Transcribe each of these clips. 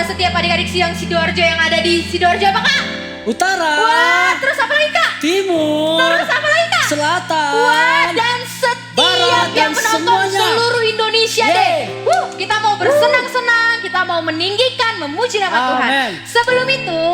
setiap adik-adik yang Sidoarjo yang ada di Sidoarjo apa Kak? Utara. Wah, terus apa lagi Kak? Timur. Terus apa lagi Kak? Selatan. Wah, dan setiap Barat, yang dan menonton semuanya. seluruh Indonesia deh. Kita mau bersenang-senang, kita mau meninggikan, memuji nama Tuhan. Amen. Sebelum itu,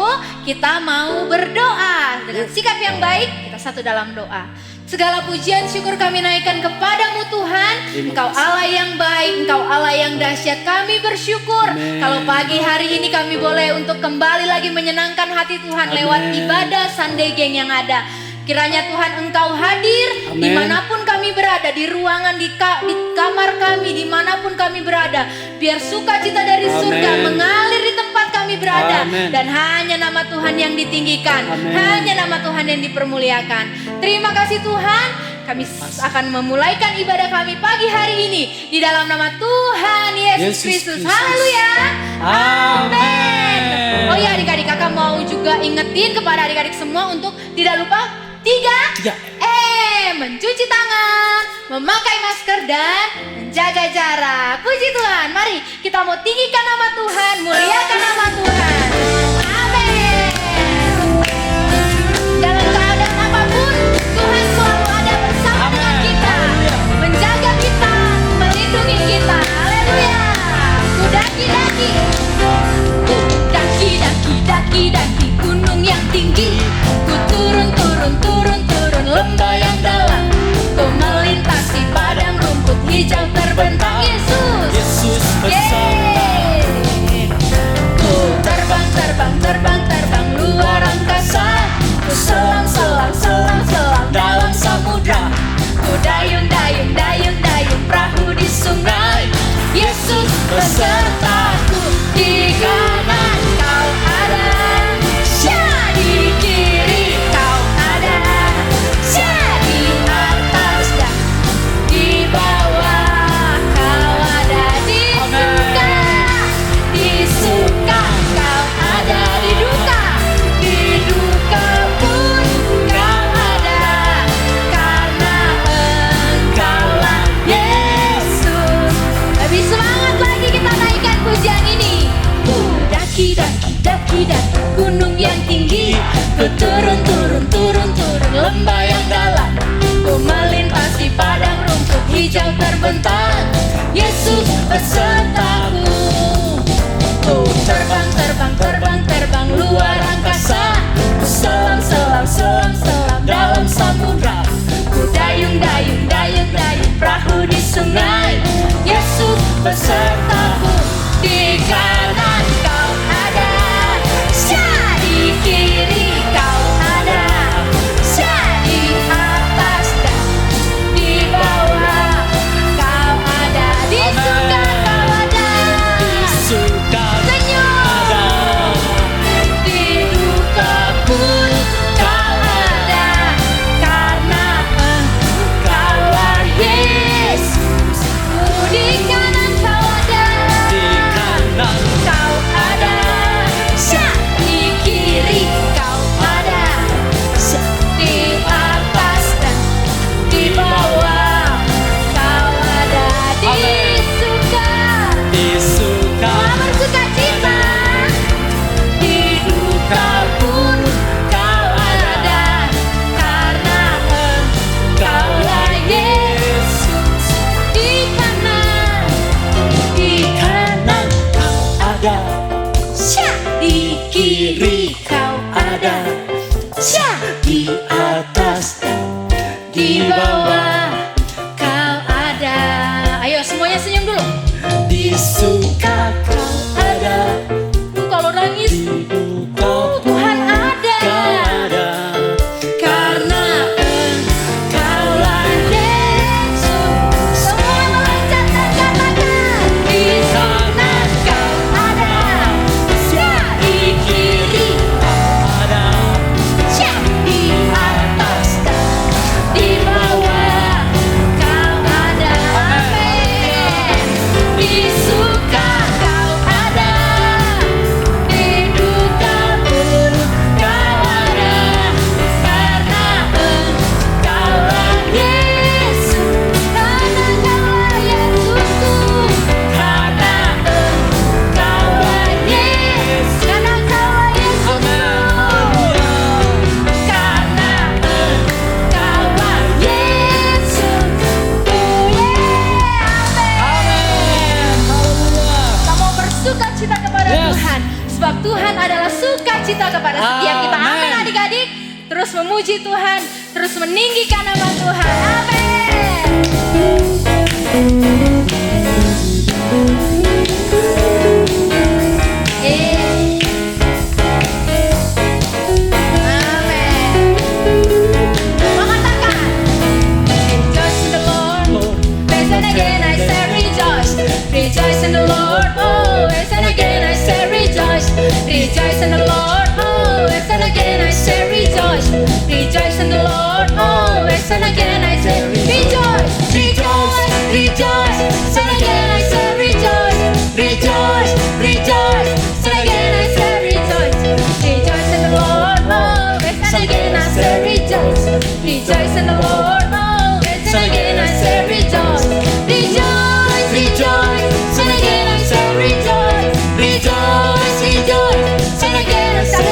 kita mau berdoa dengan sikap yang baik. Kita satu dalam doa. Segala pujian syukur kami naikkan kepadamu Tuhan. Engkau Allah yang baik, Engkau Allah yang dahsyat. Kami bersyukur kalau pagi hari ini kami boleh untuk kembali lagi menyenangkan hati Tuhan lewat ibadah Sunday Gang yang ada. Kiranya Tuhan Engkau hadir dimanapun kami berada, di ruangan, di kamar kami, dimanapun kami berada. Biar sukacita dari surga mengalir di tempat kami berada. Dan hanya nama Tuhan yang ditinggikan, hanya nama Tuhan yang dipermuliakan. Terima kasih Tuhan, kami akan memulaikan ibadah kami pagi hari ini di dalam nama Tuhan Yesus Kristus. Haleluya. Amin. Oh ya adik-adik, kakak mau juga ingetin kepada adik-adik semua untuk tidak lupa 3 mencuci tangan, memakai masker dan menjaga jarak. Puji Tuhan, mari kita mau tinggikan nama Tuhan, muliakan nama Tuhan. Amin. Dalam keadaan apapun, Tuhan selalu ada bersama dengan kita, menjaga kita, melindungi kita. Haleluya. Ku daki-daki, daki-daki gunung yang tinggi. Ku turun lembah yang dalam. Ku melintasi padang rumput hijau terbentang. Yesus beserta. Ku terbang luar angkasa. Ku selam dalam samudra. Ku dayung perahu di sungai. Yesus besertaku. Di kanan kau ada, di kiri kau ada, di atas dan di bawah kau ada. Di suka kau ada, di duka pun kau ada, karena Engkaulah Yesus. Lebih semangat lagi kita naikkan pujian ini. Daki gunung yang tinggi. Ku turun lembah yang dalam. Ku melintasi padang rumput hijau terbentang. Yesus besertaku. Ku terbang luar angkasa. Ku selam dalam samudra. Ku dayung perahu di sungai. Yesus besertaku. Di kanan kau ada, di kiri kau ada, di atas dan di bawah kau ada. Di suka kau ada, senyum, di duka pun kau ada, karena Engkaulah Yesus. Di kanan kau ada, sukacita kepada setiap kita. Amin adik-adik. Terus memuji Tuhan, terus meninggikan nama Tuhan. Amin. Rejoice in the Lord, always and again I say rejoice. Rejoice in the Lord, always and again I say rejoice. Rejoice in the Lord, always and again I say rejoice. Rejoice, rejoice, and again I say rejoice. Rejoice, rejoice, and again I say rejoice. Rejoice in the Lord, always and again I say rejoice. Rejoice in the Lord, always and again I say rejoice. Rejoice, rejoice. Rejoice, rejoice, rejoice, and again I say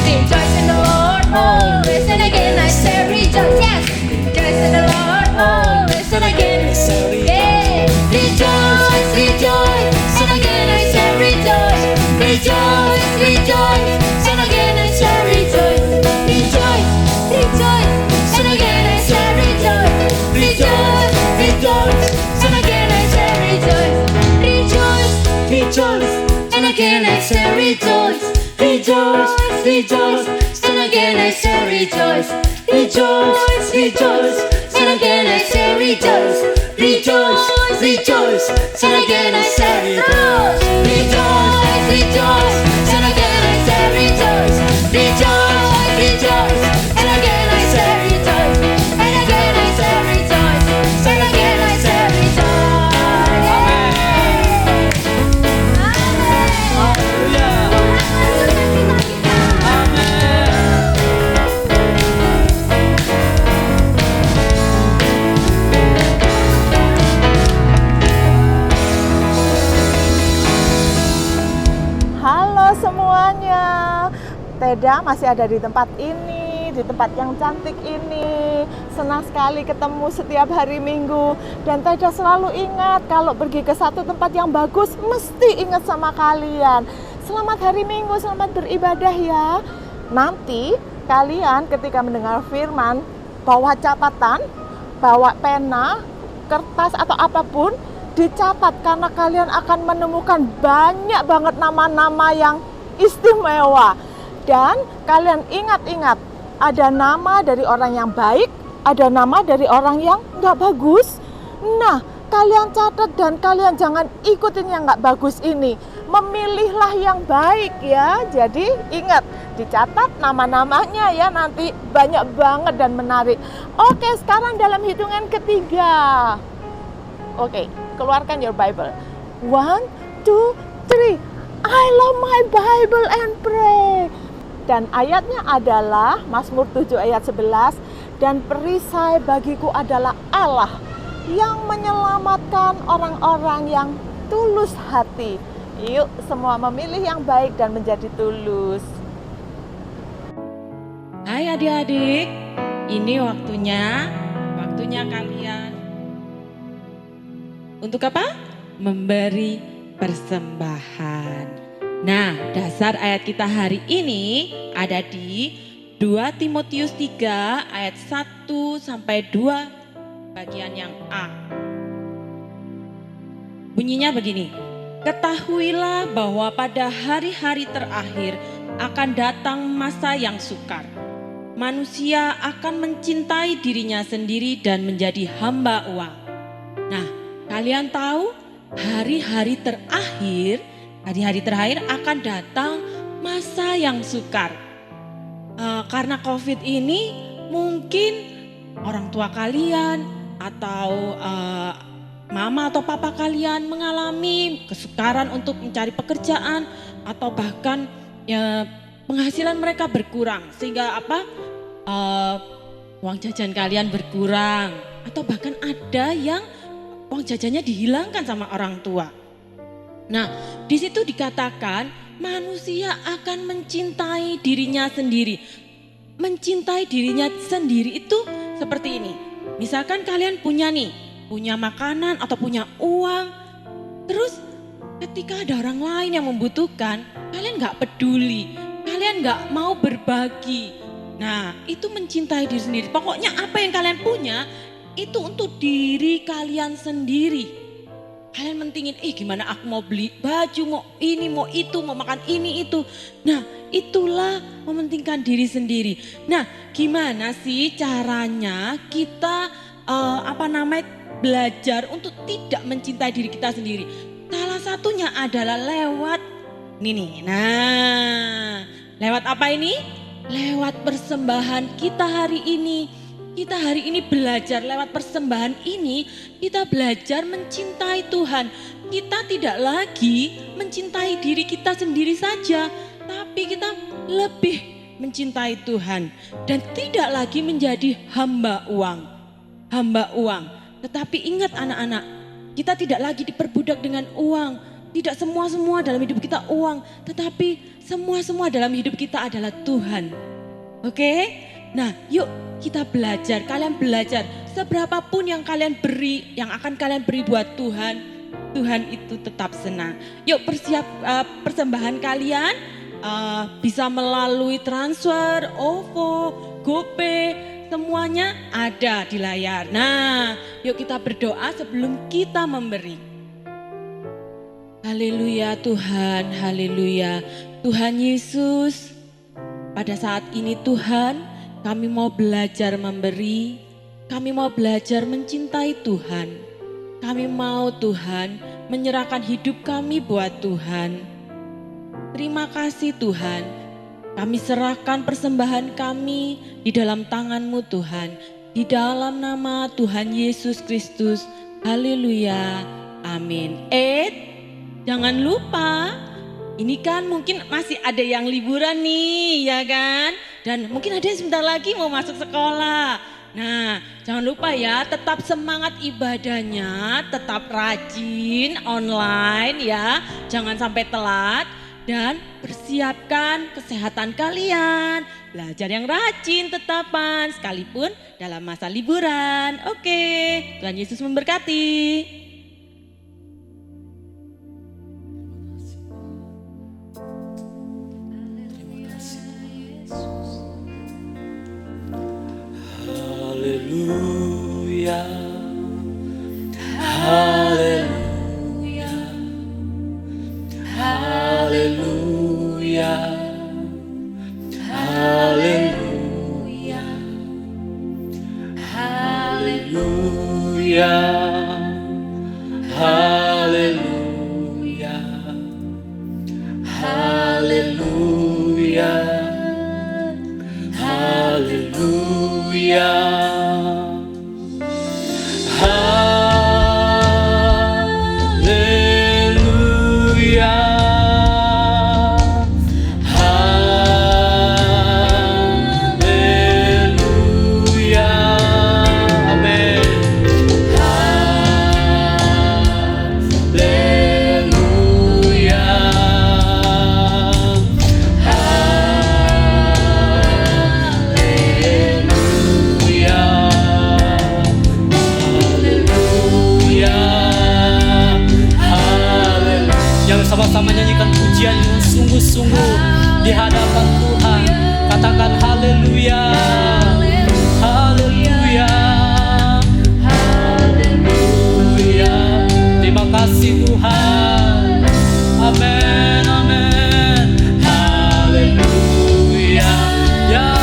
rejoice in the Lord, always and again I say rejoice. Yes, rejoice in the Lord, always and again I say yeah. Rejoice, rejoice, and again I say rejoice. Rejoice, rejoice, and again I say rejoice. Rejoice, rejoice, and again I say rejoice. Rejoice, rejoice, and again I say rejoice. Rejoice, and again I say rejoice. Rejoice, rejoice, and again I say rejoice. Rejoice, rejoice, and again I say rejoice. Rejoice, rejoice, and again I say rejoice. Rejoice, rejoice, and again I say rejoice. Rejoice, rejoice, and again I say rejoice. And again I say rejoice. And again I say rejoice. Halo semuanya, Teda masih ada di tempat ini, di tempat yang cantik ini. Senang sekali ketemu setiap hari Minggu. Dan Teda selalu ingat kalau pergi ke satu tempat yang bagus, mesti ingat sama kalian. Selamat hari Minggu, selamat beribadah ya. Nanti kalian ketika mendengar firman, bawa catatan, bawa pena, kertas atau apapun, dicatat karena kalian akan menemukan banyak banget nama-nama yang istimewa. Dan kalian ingat-ingat, ada nama dari orang yang baik, ada nama dari orang yang nggak bagus. Nah, kalian catat dan kalian jangan ikutin yang nggak bagus ini. Memilihlah yang baik ya. Jadi ingat, dicatat nama-namanya ya, nanti banyak banget dan menarik. Oke, sekarang dalam hitungan ketiga. Oke, keluarkan your Bible. 1, 2, 3. I love my Bible and pray. Dan ayatnya adalah Mazmur 7 ayat 11. Dan perisai bagiku adalah Allah yang menyelamatkan orang-orang yang tulus hati. Yuk semua memilih yang baik dan menjadi tulus. Hai adik-adik, ini waktunya kalian untuk apa? Memberi persembahan. Nah, dasar ayat kita hari ini ada di 2 Timotius 3 ayat 1 sampai 2 bagian yang A. Bunyinya begini. Ketahuilah bahwa pada hari-hari terakhir akan datang masa yang sukar. Manusia akan mencintai dirinya sendiri dan menjadi hamba uang. Nah, kalian tahu hari-hari terakhir akan datang masa yang sukar. Karena COVID ini mungkin orang tua kalian atau mama atau papa kalian mengalami kesukaran untuk mencari pekerjaan atau bahkan penghasilan mereka berkurang sehingga uang jajan kalian berkurang atau bahkan ada yang uang jajannya dihilangkan sama orang tua. Nah, di situ dikatakan manusia akan mencintai dirinya sendiri. Mencintai dirinya sendiri itu seperti ini. Misalkan kalian punya makanan atau punya uang. Terus ketika ada orang lain yang membutuhkan, kalian gak peduli. kalian nggak mau berbagi. Nah, itu mencintai diri sendiri. Pokoknya apa yang kalian punya itu untuk diri kalian sendiri. Kalian mentingin, gimana aku mau beli baju, mau ini, mau itu, mau makan ini, itu. Nah, itulah mementingkan diri sendiri. Nah, gimana sih caranya kita belajar untuk tidak mencintai diri kita sendiri? Salah satunya adalah lewat ini nih. Nah, lewat apa ini? Lewat persembahan kita hari ini. Kita hari ini belajar lewat persembahan ini, kita belajar mencintai Tuhan. Kita tidak lagi mencintai diri kita sendiri saja, tapi kita lebih mencintai Tuhan. Dan tidak lagi menjadi hamba uang. Hamba uang. Tetapi ingat anak-anak, kita tidak lagi diperbudak dengan uang. Tidak semua-semua dalam hidup kita uang, tetapi semua-semua dalam hidup kita adalah Tuhan. Oke? Nah, yuk kita belajar, kalian belajar seberapapun yang kalian beri, yang akan kalian beri buat Tuhan, Tuhan itu tetap senang. Yuk persembahan kalian bisa melalui transfer, OVO, GoPay, semuanya ada di layar. Nah, yuk kita berdoa sebelum kita memberi. Haleluya Tuhan, haleluya. Tuhan Yesus, pada saat ini Tuhan, kami mau belajar memberi, kami mau belajar mencintai Tuhan. Kami mau Tuhan menyerahkan hidup kami buat Tuhan. Terima kasih Tuhan, kami serahkan persembahan kami di dalam tangan-Mu Tuhan. Di dalam nama Tuhan Yesus Kristus, haleluya, amin. Jangan lupa, ini kan mungkin masih ada yang liburan nih, ya kan? Dan mungkin ada yang sebentar lagi mau masuk sekolah. Nah, jangan lupa ya, tetap semangat ibadahnya, tetap rajin online ya. Jangan sampai telat dan persiapkan kesehatan kalian. Belajar yang rajin tetapan sekalipun dalam masa liburan. Oke, Tuhan Yesus memberkati. Haleluya, haleluya, haleluya, haleluya, haleluya, haleluya, haleluya, haleluya. Sama-sama nyanyikan pujian dengan sungguh-sungguh di hadapan Tuhan. Katakan haleluya, haleluya, haleluya. Terima kasih Tuhan. Amin, amin. Haleluya. Ya,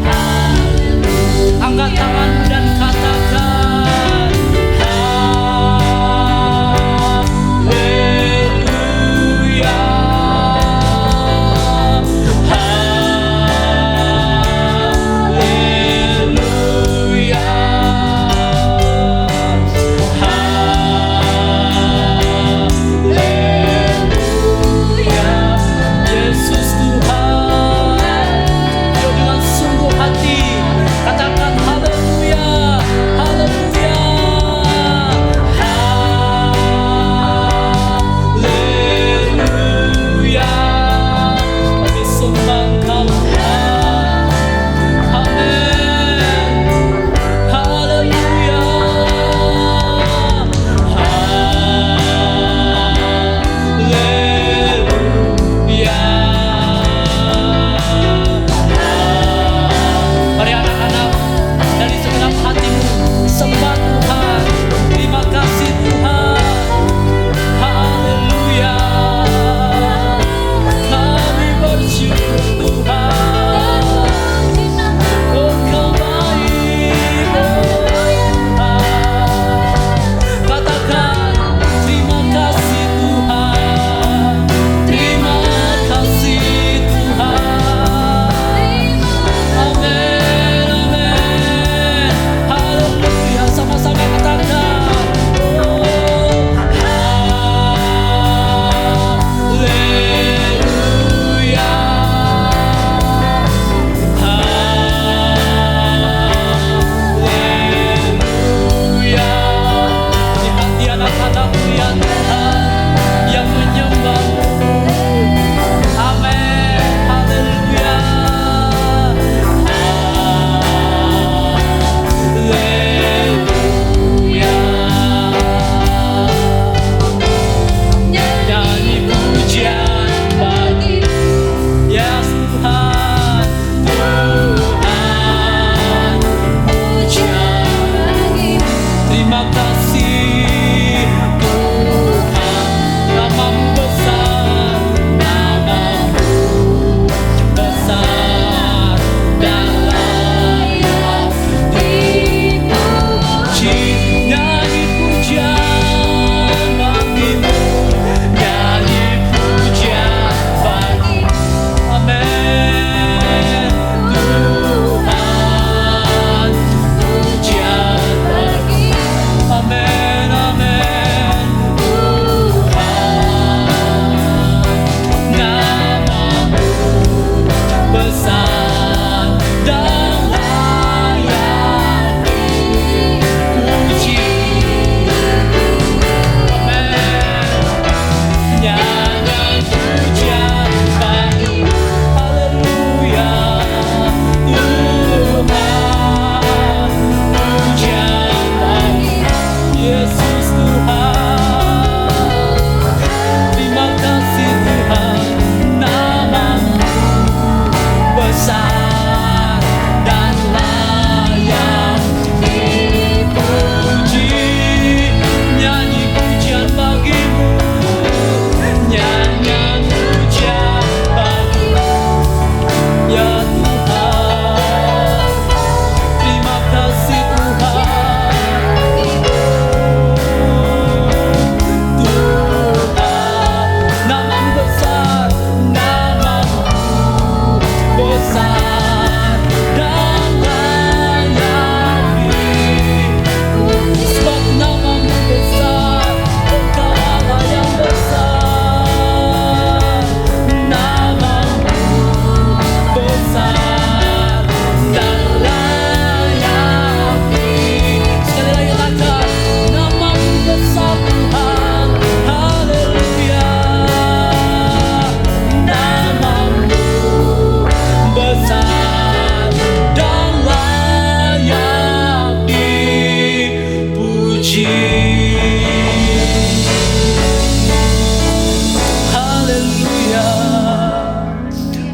haleluya. Angkat tanganmu dan katakan haleluya.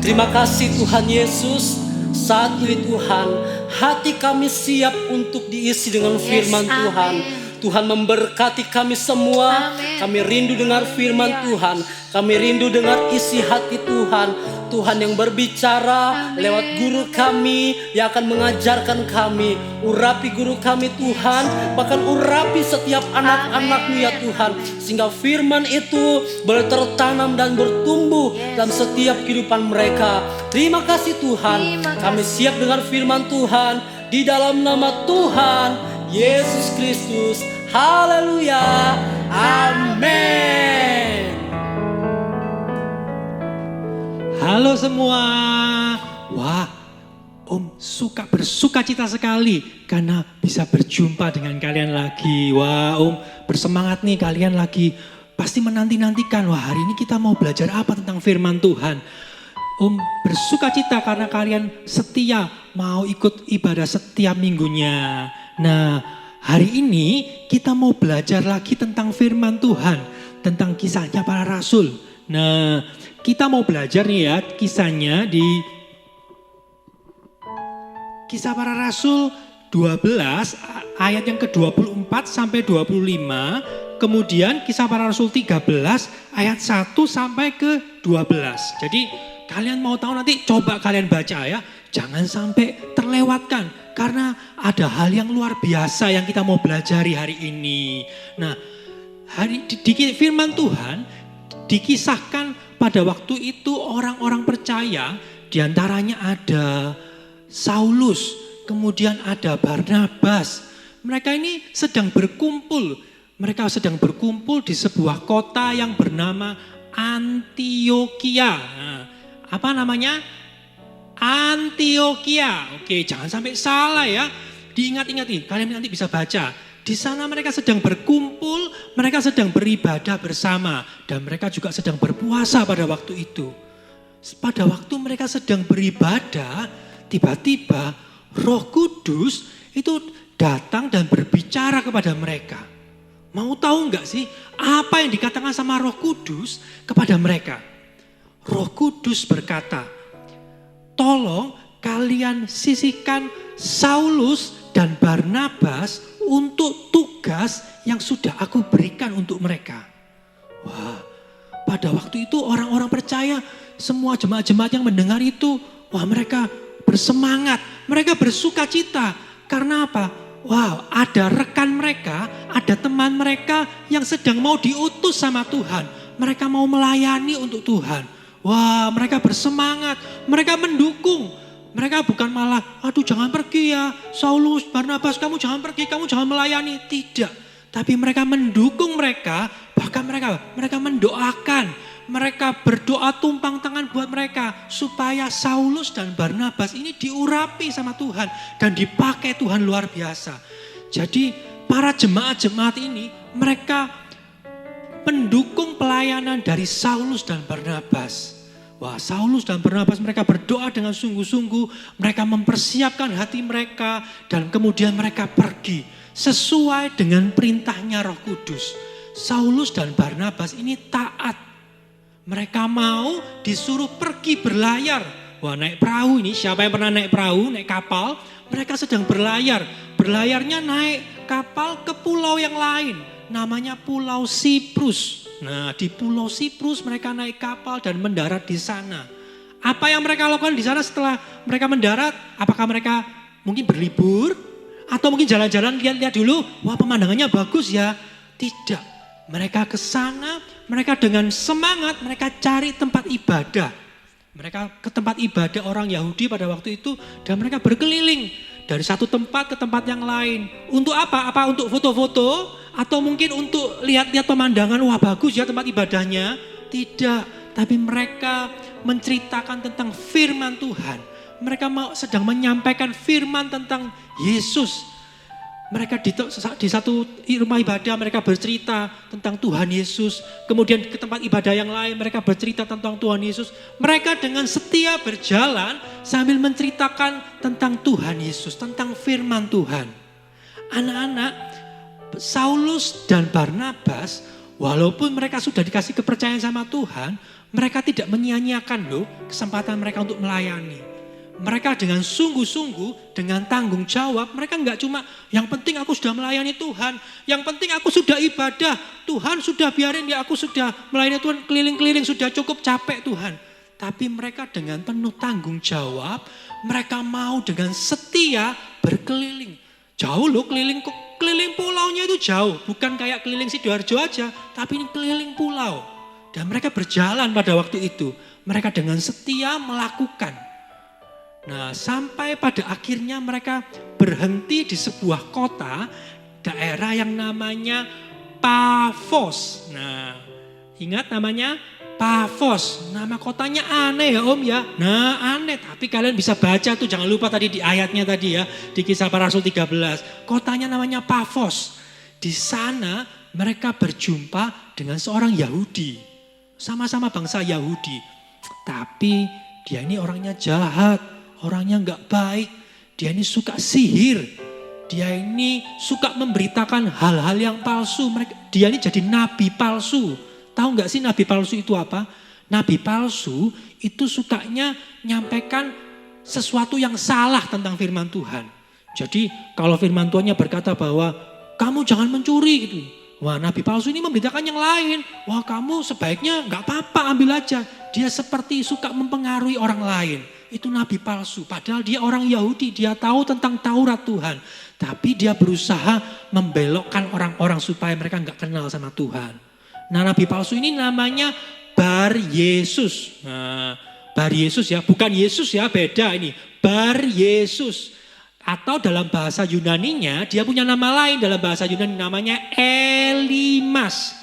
Terima kasih Tuhan Yesus. Saat ini Tuhan, hati kami siap untuk diisi dengan firman Tuhan. Tuhan memberkati kami semua. Kami rindu dengar firman Tuhan. Kami rindu dengar isi hati Tuhan. Tuhan yang berbicara lewat guru kami yang akan mengajarkan kami. Urapi guru kami Tuhan. Bahkan urapi setiap anak-anak-Mu ya Tuhan. Sehingga firman itu boleh tertanam dan bertumbuh dalam setiap kehidupan mereka. Terima kasih Tuhan. Kami siap dengar firman Tuhan. Di dalam nama Tuhan Yesus Kristus. Haleluya. Amin. Halo semua. Wah, Om bersuka cita sekali karena bisa berjumpa dengan kalian lagi. Wah, Om bersemangat nih, kalian lagi pasti menanti-nantikan. Wah, hari ini kita mau belajar apa tentang firman Tuhan. Om bersuka cita karena kalian setia mau ikut ibadah setiap minggunya. Nah, hari ini kita mau belajar lagi tentang firman Tuhan, tentang kisahnya para rasul. Nah, kita mau belajar nih ya kisahnya di Kisah Para Rasul 12 ayat yang ke-24 sampai 25. Kemudian Kisah Para Rasul 13 ayat 1 sampai ke-12. Jadi kalian mau tahu nanti coba kalian baca ya. Jangan sampai terlewatkan. Karena ada hal yang luar biasa yang kita mau belajari hari ini. Nah, di firman Tuhan dikisahkan pada waktu itu orang-orang percaya, diantaranya ada Saulus, kemudian ada Barnabas. Mereka ini sedang berkumpul. Mereka sedang berkumpul di sebuah kota yang bernama Antioquia. Nah, apa namanya? Antioquia. Oke, jangan sampai salah ya. Diingat-ingat nih, kalian nanti bisa baca. Di sana mereka sedang berkumpul, mereka sedang beribadah bersama. Dan mereka juga sedang berpuasa pada waktu itu. Pada waktu mereka sedang beribadah, tiba-tiba Roh Kudus itu datang dan berbicara kepada mereka. Mau tahu enggak sih apa yang dikatakan sama Roh Kudus kepada mereka? Roh Kudus berkata, tolong kalian sisihkan Saulus dan Barnabas untuk tugas yang sudah aku berikan untuk mereka. Wah, pada waktu itu orang-orang percaya, semua jemaat-jemaat yang mendengar itu, wah mereka bersemangat, mereka bersuka cita. Karena apa? Wow, ada rekan mereka, ada teman mereka yang sedang mau diutus sama Tuhan. Mereka mau melayani untuk Tuhan. Wah, mereka bersemangat, mereka mendukung. Mereka bukan malah, aduh jangan pergi ya, Saulus, Barnabas, kamu jangan pergi, kamu jangan melayani. Tidak, tapi mereka mendukung mereka, bahkan mereka mendoakan. Mereka berdoa tumpang tangan buat mereka, supaya Saulus dan Barnabas ini diurapi sama Tuhan. Dan dipakai Tuhan luar biasa. Jadi para jemaat-jemaat ini, mereka mendukung pelayanan dari Saulus dan Barnabas. Wah, Saulus dan Barnabas mereka berdoa dengan sungguh-sungguh, mereka mempersiapkan hati mereka dan kemudian mereka pergi sesuai dengan perintahnya Roh Kudus. Saulus dan Barnabas ini taat. Mereka mau disuruh pergi berlayar. Wah, naik perahu ini, siapa yang pernah naik perahu, naik kapal? Mereka sedang berlayar. Berlayarnya naik kapal ke pulau yang lain. Namanya Pulau Siprus. Nah, di Pulau Siprus mereka naik kapal dan mendarat di sana. Apa yang mereka lakukan di sana setelah mereka mendarat? Apakah mereka mungkin berlibur? Atau mungkin jalan-jalan lihat-lihat dulu? Wah, pemandangannya bagus ya. Tidak. Mereka ke sana, mereka dengan semangat, mereka cari tempat ibadah. Mereka ke tempat ibadah orang Yahudi pada waktu itu dan mereka berkeliling dari satu tempat ke tempat yang lain. Untuk apa? Apa untuk foto-foto? Atau mungkin untuk lihat-lihat pemandangan, wah bagus ya tempat ibadahnya. Tidak, tapi mereka menceritakan tentang firman Tuhan. Mereka sedang menyampaikan firman tentang Yesus. Mereka di satu rumah ibadah mereka bercerita tentang Tuhan Yesus. Kemudian ke tempat ibadah yang lain mereka bercerita tentang Tuhan Yesus. Mereka dengan setia berjalan sambil menceritakan tentang Tuhan Yesus, tentang firman Tuhan. Anak-anak, Saulus dan Barnabas Walaupun mereka sudah dikasih kepercayaan sama Tuhan, mereka tidak menyia-nyiakan loh kesempatan mereka untuk melayani. Mereka dengan sungguh-sungguh, dengan tanggung jawab, mereka enggak cuma yang penting aku sudah melayani Tuhan, yang penting aku sudah ibadah, Tuhan sudah biarin ya aku sudah melayani Tuhan keliling-keliling sudah cukup capek Tuhan. Tapi mereka dengan penuh tanggung jawab, mereka mau dengan setia berkeliling. Jauh loh keliling pulaunya itu jauh, bukan kayak keliling Sidoarjo aja, tapi ini keliling pulau. Dan mereka berjalan pada waktu itu, mereka dengan setia melakukan. Nah, sampai pada akhirnya mereka berhenti di sebuah kota, daerah yang namanya Pafos. Nah, ingat namanya Pafos. Nama kotanya aneh ya Om ya. Nah, aneh, tapi kalian bisa baca tuh, jangan lupa tadi di ayatnya tadi ya, di Kisah Para Rasul 13. Kotanya namanya Pafos. Di sana mereka berjumpa dengan seorang Yahudi. Sama-sama bangsa Yahudi. Tapi dia ini orangnya jahat, orangnya enggak baik. Dia ini suka sihir. Dia ini suka memberitakan hal-hal yang palsu. Dia ini jadi nabi palsu. Tahu enggak sih nabi palsu itu apa? Nabi palsu itu sukanya nyampaikan sesuatu yang salah tentang firman Tuhan. Jadi kalau firman Tuhannya berkata bahwa kamu jangan mencuri gitu. Wah, nabi palsu ini memberitakan yang lain. Wah, kamu sebaiknya enggak apa-apa ambil aja. Dia seperti suka mempengaruhi orang lain. Itu nabi palsu. Padahal dia orang Yahudi, dia tahu tentang Taurat Tuhan. Tapi dia berusaha membelokkan orang-orang supaya mereka enggak kenal sama Tuhan. Nah, nabi palsu ini namanya Bar Yesus. Nah, Bar Yesus ya, bukan Yesus ya, beda ini. Bar Yesus. Atau dalam bahasa Yunaninya, dia punya nama lain dalam bahasa Yunani namanya Elimas.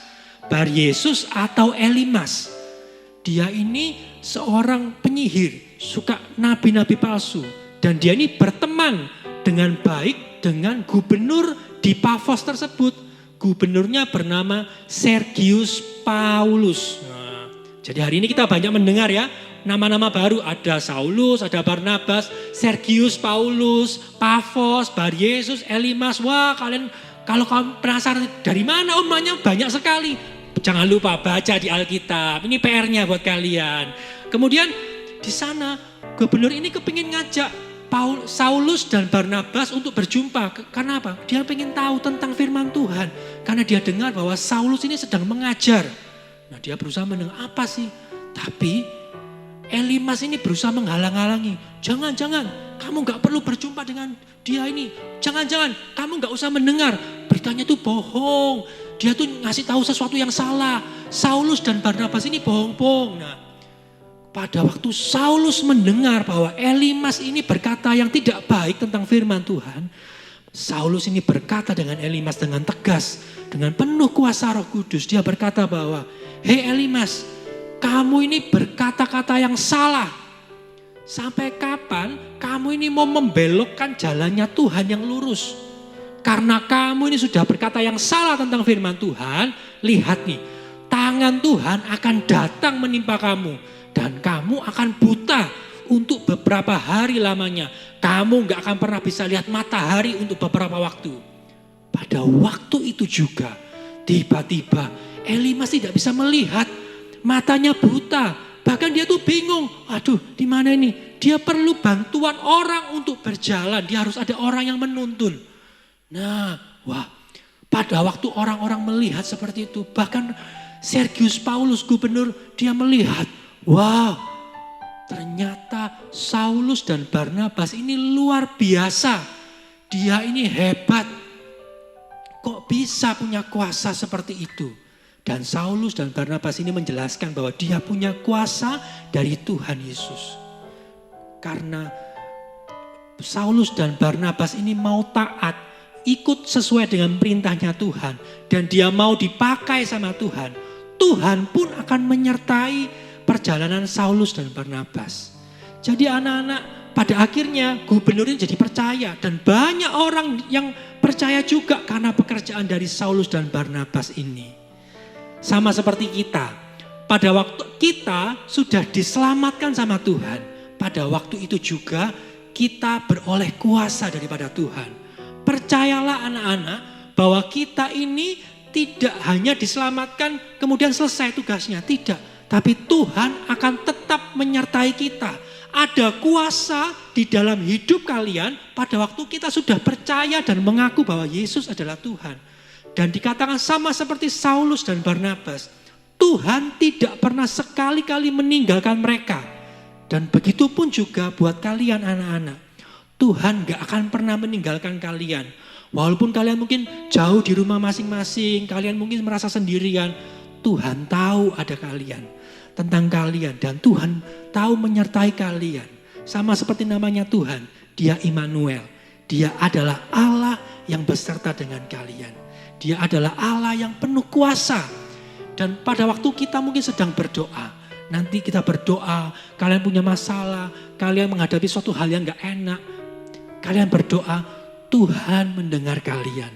Bar Yesus atau Elimas. Dia ini seorang penyihir, suka nabi-nabi palsu. Dan dia ini berteman dengan baik dengan gubernur di Pafos tersebut. Gubernurnya bernama Sergius Paulus. Nah, jadi hari ini kita banyak mendengar ya, nama-nama baru, ada Saulus, ada Barnabas, Sergius Paulus, Pafos, Bar Yesus, Elimas. Wah, kalian kalau kamu penasaran dari mana namanya banyak sekali. Jangan lupa baca di Alkitab. Ini PR-nya buat kalian. Kemudian di sana gubernur ini kepingin ngajak Saulus dan Barnabas untuk berjumpa. Karena apa? Dia pengen tahu tentang firman Tuhan. Karena dia dengar bahwa Saulus ini sedang mengajar. Nah, dia berusaha mendengar apa sih? Tapi Elimas ini berusaha menghalang-halangi. Jangan, kamu gak perlu berjumpa dengan dia ini. Jangan, kamu gak usah mendengar. Beritanya itu bohong. Dia tuh ngasih tahu sesuatu yang salah. Saulus dan Barnabas ini bohong-bohong. Nah, pada waktu Saulus mendengar bahwa Elimas ini berkata yang tidak baik tentang firman Tuhan, Saulus ini berkata dengan Elimas dengan tegas, dengan penuh kuasa Roh Kudus. Dia berkata bahwa, "Hei Elimas, kamu ini berkata-kata yang salah. Sampai kapan kamu ini mau membelokkan jalannya Tuhan yang lurus? Karena kamu ini sudah berkata yang salah tentang firman Tuhan, lihat nih, tangan Tuhan akan datang menimpa kamu. Dan kamu akan buta untuk beberapa hari lamanya. Kamu gak akan pernah bisa lihat matahari untuk beberapa waktu." Pada waktu itu juga, tiba-tiba Elimas tidak bisa melihat. Matanya buta. Bahkan dia tuh bingung. Aduh, di mana ini? Dia perlu bantuan orang untuk berjalan. Dia harus ada orang yang menuntun. Nah, wah. Pada waktu orang-orang melihat seperti itu. Bahkan Sergius Paulus, gubernur, dia melihat. Wow, ternyata Saulus dan Barnabas ini luar biasa. Dia ini hebat. Kok bisa punya kuasa seperti itu? Dan Saulus dan Barnabas ini menjelaskan bahwa dia punya kuasa dari Tuhan Yesus. Karena Saulus dan Barnabas ini mau taat, ikut sesuai dengan perintahnya Tuhan. Dan dia mau dipakai sama Tuhan. Tuhan pun akan menyertai perjalanan Saulus dan Barnabas. Jadi anak-anak, pada akhirnya gubernur ini jadi percaya. Dan banyak orang yang percaya juga karena pekerjaan dari Saulus dan Barnabas ini. Sama seperti kita. Pada waktu kita sudah diselamatkan sama Tuhan. Pada waktu itu juga kita beroleh kuasa daripada Tuhan. Percayalah anak-anak bahwa kita ini tidak hanya diselamatkan kemudian selesai tugasnya, tidak. Tapi Tuhan akan tetap menyertai kita. Ada kuasa di dalam hidup kalian pada waktu kita sudah percaya dan mengaku bahwa Yesus adalah Tuhan. Dan dikatakan sama seperti Saulus dan Barnabas, Tuhan tidak pernah sekali-kali meninggalkan mereka. Dan begitu pun juga buat kalian anak-anak. Tuhan gak akan pernah meninggalkan kalian. Walaupun kalian mungkin jauh di rumah masing-masing, kalian mungkin merasa sendirian, Tuhan tahu ada kalian, tentang kalian, dan Tuhan tahu menyertai kalian. Sama seperti namanya Tuhan, Dia Immanuel. Dia adalah Allah yang beserta dengan kalian. Dia adalah Allah yang penuh kuasa. Dan pada waktu kita mungkin sedang berdoa, nanti kita berdoa, kalian punya masalah, kalian menghadapi suatu hal yang gak enak, kalian berdoa, Tuhan mendengar kalian,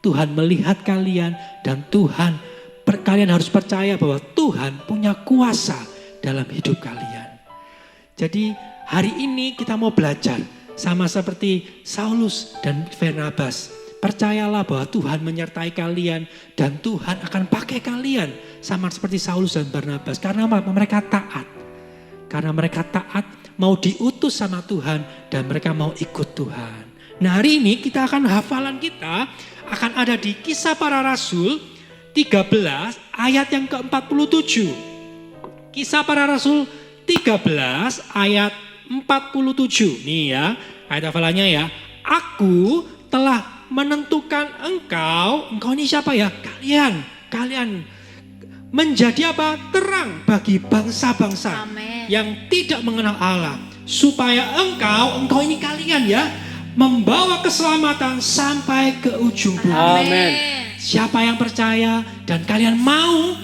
Tuhan melihat kalian, dan kalian harus percaya bahwa Tuhan punya kuasa dalam hidup kalian. Jadi hari ini kita mau belajar sama seperti Saulus dan Barnabas. Percayalah bahwa Tuhan menyertai kalian dan Tuhan akan pakai kalian sama seperti Saulus dan Barnabas. Karena mereka taat. Karena mereka taat mau diutus sama Tuhan dan mereka mau ikut Tuhan. Nah hari ini kita akan hafalan kita akan ada di Kisah Para Rasul 13 ayat yang ke-47. Kisah Para Rasul 13 ayat 47. Nih ya, ayat hafalannya ya. Aku telah menentukan engkau ini siapa ya? Kalian menjadi apa? Terang bagi bangsa-bangsa yang tidak mengenal Allah. Supaya engkau ini kalian ya, membawa keselamatan sampai ke ujung bumi. Amin. Siapa yang percaya dan kalian mau,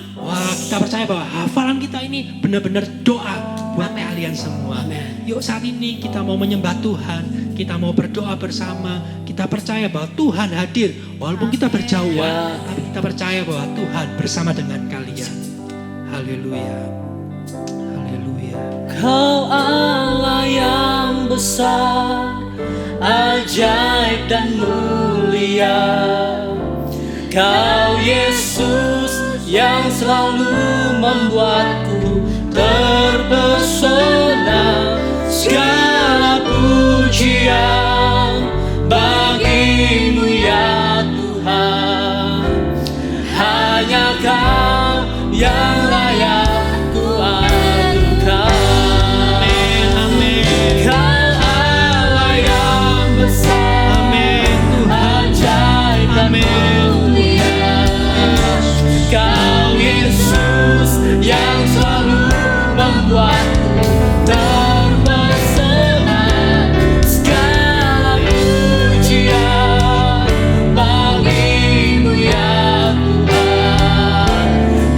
kita percaya bahwa hafalan kita ini benar-benar doa buat kalian semua. Yuk saat ini kita mau menyembah Tuhan, kita mau berdoa bersama, kita percaya bahwa Tuhan hadir. Walaupun kita berjauhan, tapi kita percaya bahwa Tuhan bersama dengan kalian. Haleluya. Haleluya. Kau Allah yang besar, ajaib dan mulia. Kau Yesus yang selalu membuatku terpesona. Segala pujian bagimu ya Tuhan. Hanya Kau yang layak ku adukan. Kau Allah yang besar, ajaib dan mulia. Kau Yesus yang selalu membuatku terpesona. Segala pujian bagimu ya Tuhan.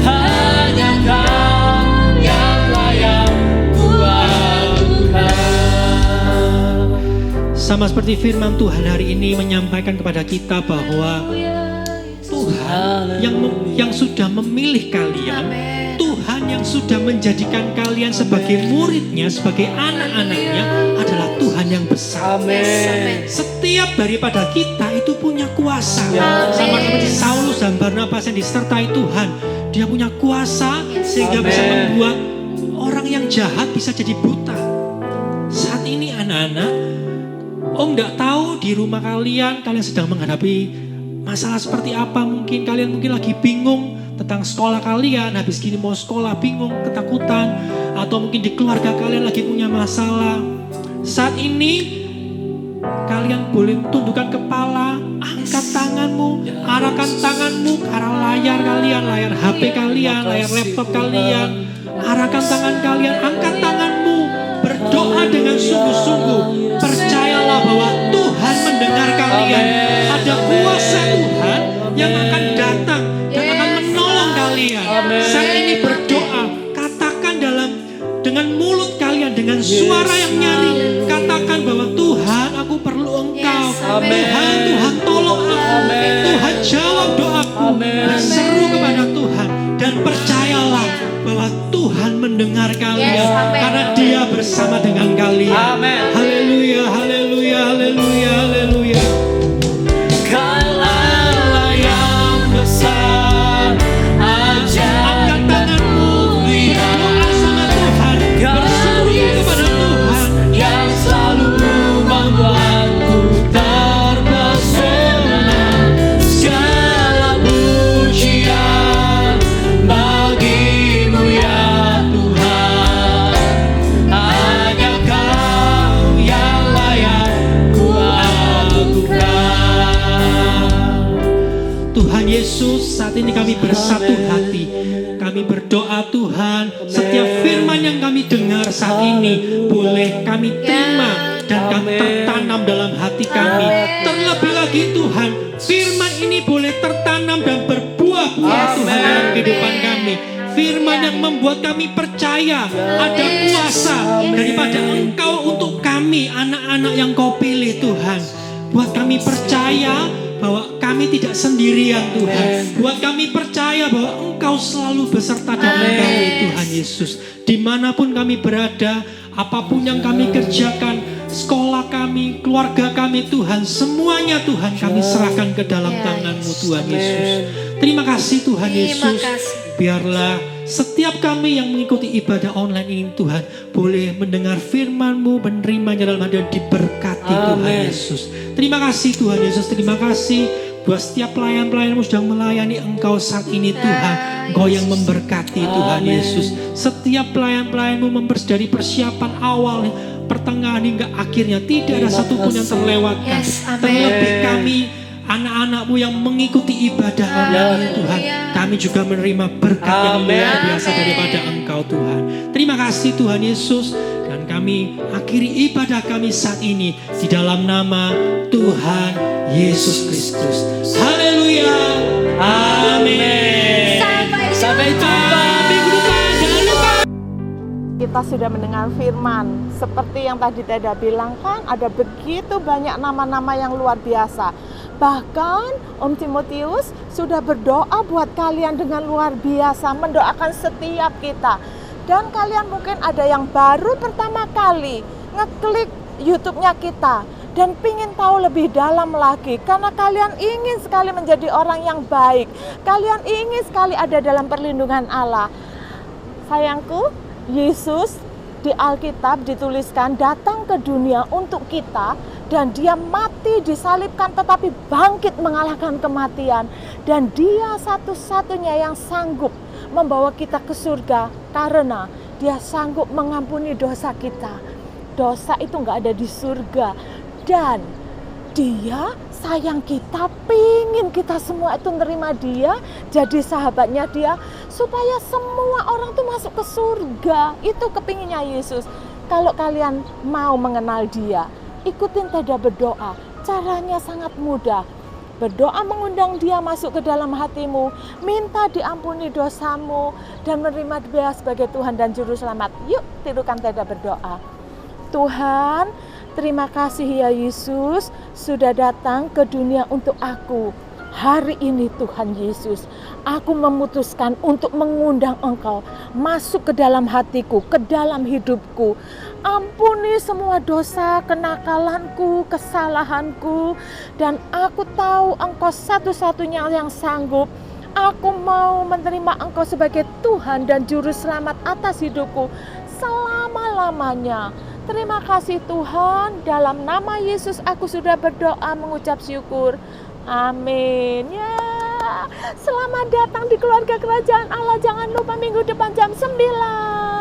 Hanya Kau yang layak ku adukan. Sama seperti firman Tuhan hari ini menyampaikan kepada kita bahwa Tuhan yang sudah memilih kalian, Tuhan yang sudah menjadikan kalian sebagai muridnya, sebagai anak-anaknya adalah Tuhan yang besar. Amin. Setiap daripada kita itu punya kuasa. Sama seperti Saulus dan Barnabas yang disertai Tuhan. Dia punya kuasa sehingga bisa membuat orang yang jahat bisa jadi buta. Saat ini anak-anak, Om gak tahu di rumah kalian sedang menghadapi masalah seperti apa. Mungkin kalian lagi bingung tentang sekolah kalian, habis gini mau sekolah bingung, ketakutan. Atau mungkin di keluarga kalian lagi punya masalah. Saat ini kalian boleh tundukkan kepala, angkat tanganmu, arahkan tanganmu ke arah layar kalian, layar HP kalian, layar laptop kalian. Arahkan tangan kalian, angkat tanganmu, berdoa dengan sungguh-sungguh. Percayalah bahwa Tuhan mendengar kalian. Ada kuasa Tuhan yang akan datang dan akan menolong kalian. Saat ini berdoa, katakan dengan mulut kalian, dengan suara yang nyaring, katakan bahwa Tuhan, aku perlu Engkau. Tuhan tolong aku. Tuhan jawab doaku. Berseru kepada Tuhan dan percayalah bahwa Tuhan mendengar kalian karena Dia bersama dengan kalian. Haleluya, haleluya, haleluya, haleluya. Kau Allah yang besar, ini kami bersatu hati. Kami berdoa Tuhan, setiap firman yang kami dengar saat ini boleh kami terima dan kami tertanam dalam hati kami. Terlebih lagi Tuhan, firman ini boleh tertanam dan berbuah-buah Tuhan dalam kehidupan kami. Firman yang membuat kami percaya ada kuasa daripada Engkau untuk kami, anak-anak yang Kau pilih Tuhan. Buat kami percaya bahwa kami tidak sendirian Tuhan. Buat kami percaya bahwa Engkau selalu beserta dengan kami Tuhan Yesus. Dimanapun kami berada, apapun yang kami kerjakan, sekolah kami, keluarga kami Tuhan, semuanya Tuhan kami serahkan ke dalam tangan-Mu Tuhan Yesus. Terima kasih Tuhan Yesus. Biarlah setiap kami yang mengikuti ibadah online ini Tuhan boleh mendengar firman-Mu, menerimanya dalam hati dan diberkati Tuhan Yesus. Terima kasih Tuhan Yesus, terima kasih buat setiap pelayan-pelayan-Mu sedang melayani Engkau saat ini Tuhan. Engkau yang memberkati Tuhan Yesus. Setiap pelayan-pelayan-Mu dari persiapan awal, pertengahan hingga akhirnya tidak ada satupun yang terlewatkan. Terlebih kami anak-anak-Mu yang mengikuti ibadah online ini Tuhan, kami juga menerima berkat yang luar biasa daripada Engkau Tuhan. Terima kasih Tuhan Yesus, dan kami akhiri ibadah kami saat ini di dalam nama Tuhan Yesus Kristus. Haleluya. Amin. Sampai jumpa minggu depan. Jangan lupa. Kita sudah mendengar firman, seperti yang tadi Teda bilang kan, ada begitu banyak nama-nama yang luar biasa. Bahkan Om Timotius sudah berdoa buat kalian dengan luar biasa, mendoakan setiap kita. Dan kalian mungkin ada yang baru pertama kali ngeklik YouTube-nya kita dan pingin tahu lebih dalam lagi, karena kalian ingin sekali menjadi orang yang baik. Kalian ingin sekali ada dalam perlindungan Allah. Sayangku, Yesus di Alkitab dituliskan datang ke dunia untuk kita, dan dia mati disalibkan tetapi bangkit mengalahkan kematian, dan dia satu-satunya yang sanggup membawa kita ke surga karena dia sanggup mengampuni dosa kita. Dosa itu nggak ada di surga, dan dia sayang kita, pingin kita semua itu nerima dia, jadi sahabatnya dia, supaya semua orang tuh masuk ke surga. Itu kepinginnya Yesus. Kalau kalian mau mengenal dia, ikutin Teda berdoa. Caranya sangat mudah. Berdoa mengundang dia masuk ke dalam hatimu, minta diampuni dosamu, dan menerima dia sebagai Tuhan dan Juru Selamat. Yuk, tirukan Teda berdoa. Tuhan, terima kasih ya Yesus sudah datang ke dunia untuk aku. Hari ini Tuhan Yesus, aku memutuskan untuk mengundang Engkau masuk ke dalam hatiku, ke dalam hidupku. Ampuni semua dosa, kenakalanku, kesalahanku, dan aku tahu Engkau satu-satunya yang sanggup. Aku mau menerima Engkau sebagai Tuhan dan Juru Selamat atas hidupku selama-lamanya. Terima kasih Tuhan, dalam nama Yesus aku sudah berdoa mengucap syukur. Amin. Ya, selamat datang di keluarga kerajaan Allah. Jangan lupa minggu depan jam 9.